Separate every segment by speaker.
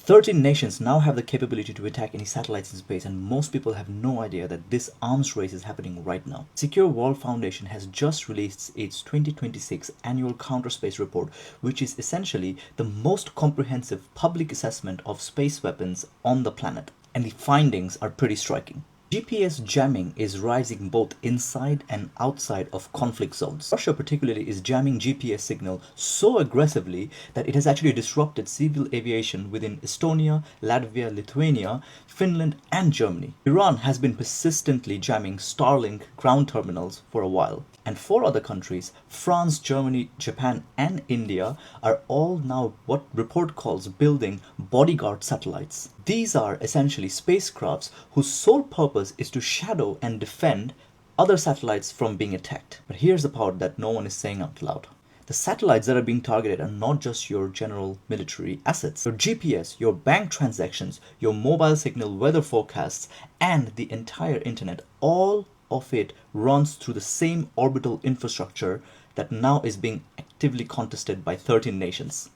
Speaker 1: 13 nations now have the capability to attack any satellites in space, and most people have no idea that this arms race is happening right now. Secure World Foundation has just released its 2026 annual counter-space report, which is essentially the most comprehensive public assessment of space weapons on the planet. And the findings are pretty striking. GPS jamming is rising both inside and outside of conflict zones. Russia particularly is jamming GPS signal so aggressively that it has actually disrupted civil aviation within Estonia, Latvia, Lithuania, Finland and Germany. Iran has been persistently jamming Starlink ground terminals for a while. And 4 other countries, France, Germany, Japan and India, are all now what report calls building bodyguard satellites. These are essentially spacecrafts whose sole purpose is to shadow and defend other satellites from being attacked. But here's the part that no one is saying out loud. The satellites that are being targeted are not just your general military assets. Your GPS, your bank transactions, your mobile signal weather forecasts, and the entire internet, all of it runs through the same orbital infrastructure that now is being actively contested by 13 nations.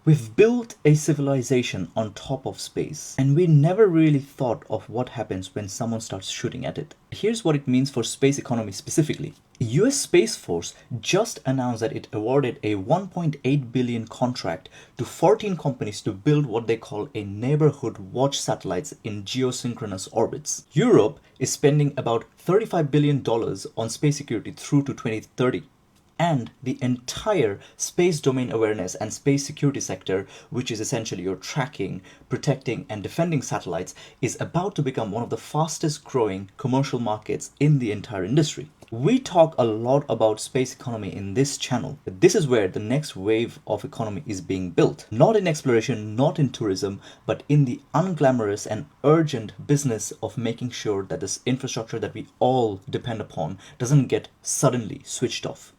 Speaker 1: We've built a civilization on top of space, and we never really thought of what happens when someone starts shooting at it. Here's what it means for space economy specifically. The US Space Force just announced that it awarded a $1.8 billion contract to 14 companies to build what they call a neighborhood watch satellites in geosynchronous orbits. Europe is spending about $35 billion on space security through to 2030. And the entire space domain awareness and space security sector, which is essentially your tracking, protecting and defending satellites, is about to become one of the fastest growing commercial markets in the entire industry. We talk a lot about space economy in this channel, but this is where the next wave of economy is being built. Not in exploration, not in tourism, but in the unglamorous and urgent business of making sure that this infrastructure that we all depend upon doesn't get suddenly switched off.